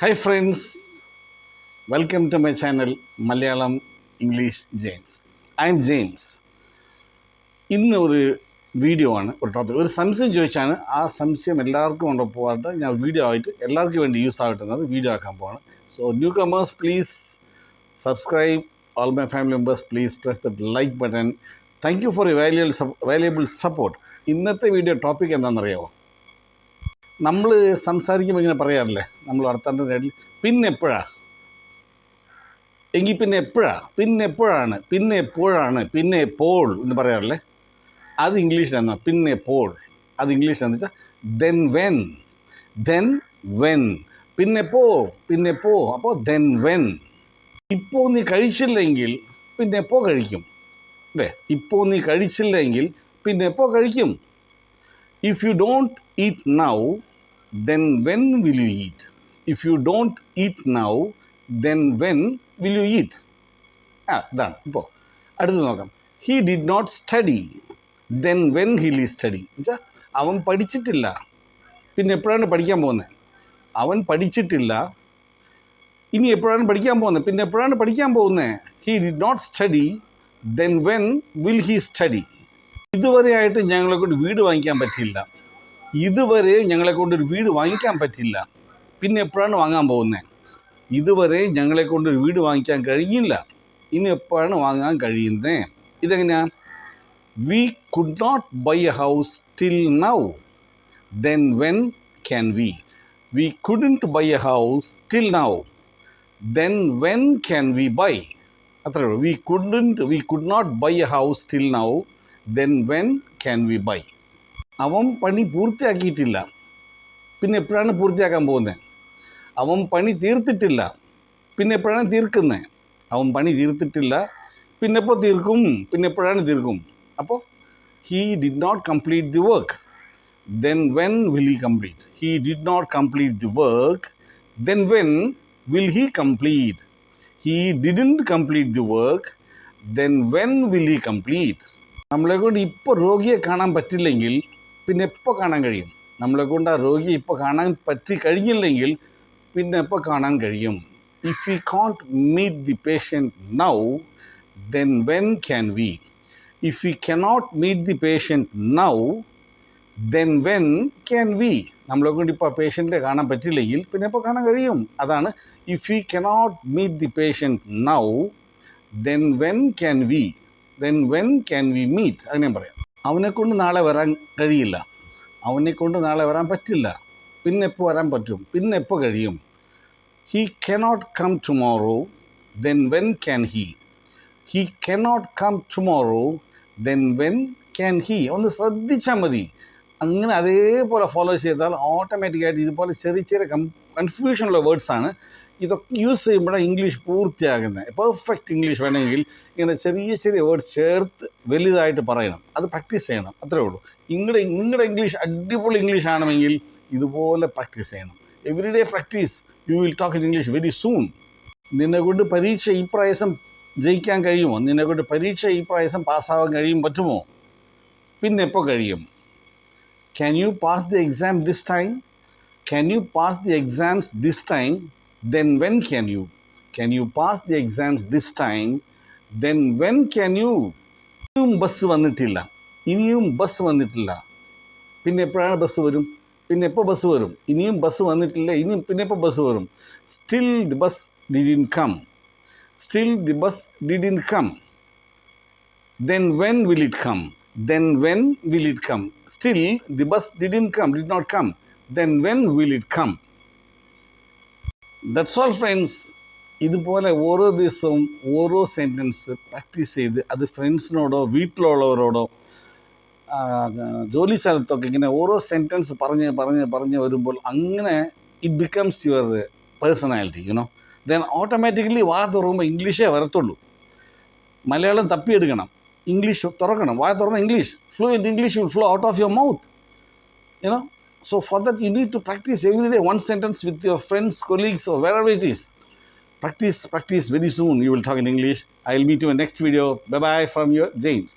Hi friends, welcome to my channel Malayalam English James. I am James. ഇന്ന് ഒരു video ആണ്, ഒരു topic, ഒരു സംശയം ചോദിച്ചാണ്. ആ സംശയം എല്ലാവർക്കും കൊണ്ടുപോകാത്ത ഞാൻ വീഡിയോ ആയിട്ട് എല്ലാവർക്കും വേണ്ടി യൂസ് ആയിട്ടുന്നത് വീഡിയോ ആക്കാൻ പോവാണ്. So new comers please subscribe, all my family members please press the like button. Thank you for valuable support. ഇന്നത്തെ വീഡിയോ ടോപ്പിക് എന്താണെന്നറിയാമോ? നമ്മൾ സംസാരിക്കുമ്പോൾ ഇങ്ങനെ പറയാറില്ലേ, നമ്മൾ വർത്താനത്തിൻ്റെ ഇടയിൽ പിന്നെ എപ്പോഴാണ്, എങ്കിൽ പിന്നെ എപ്പോഴാണ്, പിന്നെ എപ്പോഴാണ്, പിന്നെ എപ്പോഴാണ്, പിന്നെ എപ്പോൾ എന്ന് പറയാറില്ലേ? അത് ഇംഗ്ലീഷിലെന്നാ പിന്നെ എപ്പോൾ. അത് ഇംഗ്ലീഷിലെന്ന് വെച്ചാൽ ദെൻ വെൻ. ദെൻ വെൻ, പിന്നെപ്പോ, പിന്നെപ്പോ. അപ്പോൾ ദെൻ വെൻ. ഇപ്പോൾ നീ കഴിച്ചില്ലെങ്കിൽ പിന്നെ എപ്പോൾ കഴിക്കും അല്ലേ? ഇപ്പോൾ നീ കഴിച്ചില്ലെങ്കിൽ പിന്നെ എപ്പോൾ കഴിക്കും? If you don't eat now, then when will you eat? If you don't eat now, then when will you eat? ഇതാണ്. ഇപ്പോൾ അടുത്ത് നോക്കാം. He did not study, then when will he study? എന്നുവെച്ചാൽ അവൻ പഠിച്ചിട്ടില്ല, പിന്നെ എപ്പോഴാണ് പഠിക്കാൻ പോകുന്നത്? അവൻ പഠിച്ചിട്ടില്ല, ഇനി എപ്പോഴാണ് പഠിക്കാൻ പോകുന്നത്? പിന്നെ എപ്പോഴാണ് പഠിക്കാൻ പോകുന്നത്? He did not study, then when will he study? ഇതുവരെയായിട്ട് ഞങ്ങളെ കൊണ്ട് വീട് വാങ്ങിക്കാൻ പറ്റില്ല, ഇതുവരെ ഞങ്ങളെ കൊണ്ടൊരു വീട് വാങ്ങിക്കാൻ പറ്റില്ല, പിന്നെ എപ്പോഴാണ് വാങ്ങാൻ പോകുന്നത്? ഇതുവരെ ഞങ്ങളെ കൊണ്ടൊരു വീട് വാങ്ങിക്കാൻ കഴിഞ്ഞില്ല, ഇനി എപ്പോഴാണ് വാങ്ങാൻ കഴിയുന്നത്? ഇതെങ്ങനെയാണ്? We could not buy a house till now, then when can we? We couldn't buy a house till now, then when can we buy? അത്രേ ഉള്ളൂ. We could not buy a house till now, then when can we buy? അവൻ പണി പൂർത്തിയാക്കിയിട്ടില്ല, പിന്നെ എപ്പോഴാണ് പൂർത്തിയാക്കാൻ പോകുന്നത്? അവൻ പണി തീർത്തിട്ടില്ല, പിന്നെ എപ്പോഴാണ് തീർക്കുന്നത്? അവൻ പണി തീർത്തിട്ടില്ല, പിന്നെ എപ്പോൾ തീർക്കും? പിന്നെ എപ്പോഴാണ് തീർക്കും? അപ്പോൾ he did not complete the work, then when will he complete? He did not complete the work, then when will he complete? He didn't complete the work, then when will he complete? നമ്മളെ കൊണ്ട് ഇപ്പോൾ രോഗിയെ കാണാൻ പറ്റില്ലെങ്കിൽ പിന്നെ എപ്പോൾ കാണാൻ കഴിയും? നമ്മളെ കൊണ്ട് ആ രോഗിയെ ഇപ്പോൾ കാണാൻ പറ്റി കഴിഞ്ഞില്ലെങ്കിൽ പിന്നെ എപ്പോൾ കാണാൻ കഴിയും? If we can't meet the patient now, then when can we? If we cannot meet the patient now, then when can we? നമ്മളെ കൊണ്ട് ഇപ്പോൾ ആ പേഷ്യൻറ്റിനെ കാണാൻ പറ്റില്ലെങ്കിൽ പിന്നെ എപ്പോൾ കാണാൻ കഴിയും? അതാണ് if we cannot meet the patient now, then when can we? Then when can we meet? അങ്ങനെ പറയാം. അവനെക്കൊണ്ട് നാളെ വരാൻ കഴിയില്ല, അവനെക്കൊണ്ട് നാളെ വരാൻ പറ്റില്ല, പിന്നെ എപ്പോൾ വരാൻ പറ്റും? പിന്നെ എപ്പോൾ കഴിയും? He cannot come tomorrow, then when can he? He cannot come tomorrow, then when can he? ഒന്ന് ശ്രദ്ധിച്ചാൽ മതി. അങ്ങനെ അതേപോലെ ഫോളോ ചെയ്താൽ ഓട്ടോമാറ്റിക്കായിട്ട് ഇതുപോലെ ചെറിയ ചെറിയ കൺഫ്യൂഷനുള്ള വേർഡ്സാണ്. ഇതൊക്കെ യൂസ് ചെയ്യുമ്പോഴാണ് ഇംഗ്ലീഷ് പൂർത്തിയാകുന്നത്. പെർഫെക്റ്റ് ഇംഗ്ലീഷ് വേണമെങ്കിൽ ഇങ്ങനെ ചെറിയ ചെറിയ വേർഡ്സ് ചേർത്ത് വലുതായിട്ട് പറയണം, അത് പ്രാക്ടീസ് ചെയ്യണം. അത്രേ ഉള്ളൂ. നിങ്ങളുടെ ഇംഗ്ലീഷ് അടിപൊളി ഇംഗ്ലീഷ് ആണെങ്കിൽ ഇതുപോലെ പ്രാക്ടീസ് ചെയ്യണം. Every day practice, you will talk in English very soon. നിന്നെക്കൊണ്ട് പരീക്ഷ ഈ പ്രാവശ്യം ജയിക്കാൻ കഴിയുമോ? നിന്നെക്കൊണ്ട് പരീക്ഷ ഈ പ്രാവശ്യം പാസ്സാവാൻ പറ്റുമോ? പിന്നെ എപ്പോൾ കഴിയും? Can you pass the exam this time? Can you pass the exams this time? Then when can you? Can you pass the exams this time? Then when can you? ഇനിയും ബസ് വന്നിട്ടില്ല, ഇനിയും ബസ് വന്നിട്ടില്ല, പിന്നെ എപ്പോഴാണ് bus വരും? പിന്നെ എപ്പോൾ bus വരും? ഇനിയും ബസ് വന്നിട്ടില്ല, ഇനിയും പിന്നെ എപ്പോൾ ബസ് വരും? Still the bus didn't come. Still the bus didn't come. Then when will it come? Then when will it come? Still the bus did not come. Then when will it come? That's all friends. ഇതുപോലെ ഓരോ ദിവസവും ഓരോ sentence practice ചെയ്ത് അത് ഫ്രണ്ട്സിനോടോ വീട്ടിലുള്ളവരോടോ ജോലി സ്ഥലത്തൊക്കെ ഇങ്ങനെ ഓരോ സെൻറ്റൻസ് പറഞ്ഞ് വരുമ്പോൾ അങ്ങനെ it becomes your personality, you know. Then automatically വാ തുറക്കുമ്പോൾ ഇംഗ്ലീഷേ വരത്തുള്ളൂ. മലയാളം തപ്പിയെടുക്കണം, ഇംഗ്ലീഷ് തുറക്കണം. വാ തുറന്ന English, fluent English will flow out of your mouth, you know. So for that you need to practice every day one sentence with your friends, colleagues or wherever it is. Practice very soon. You will talk in English. I will meet you in the next video. Bye bye from your James.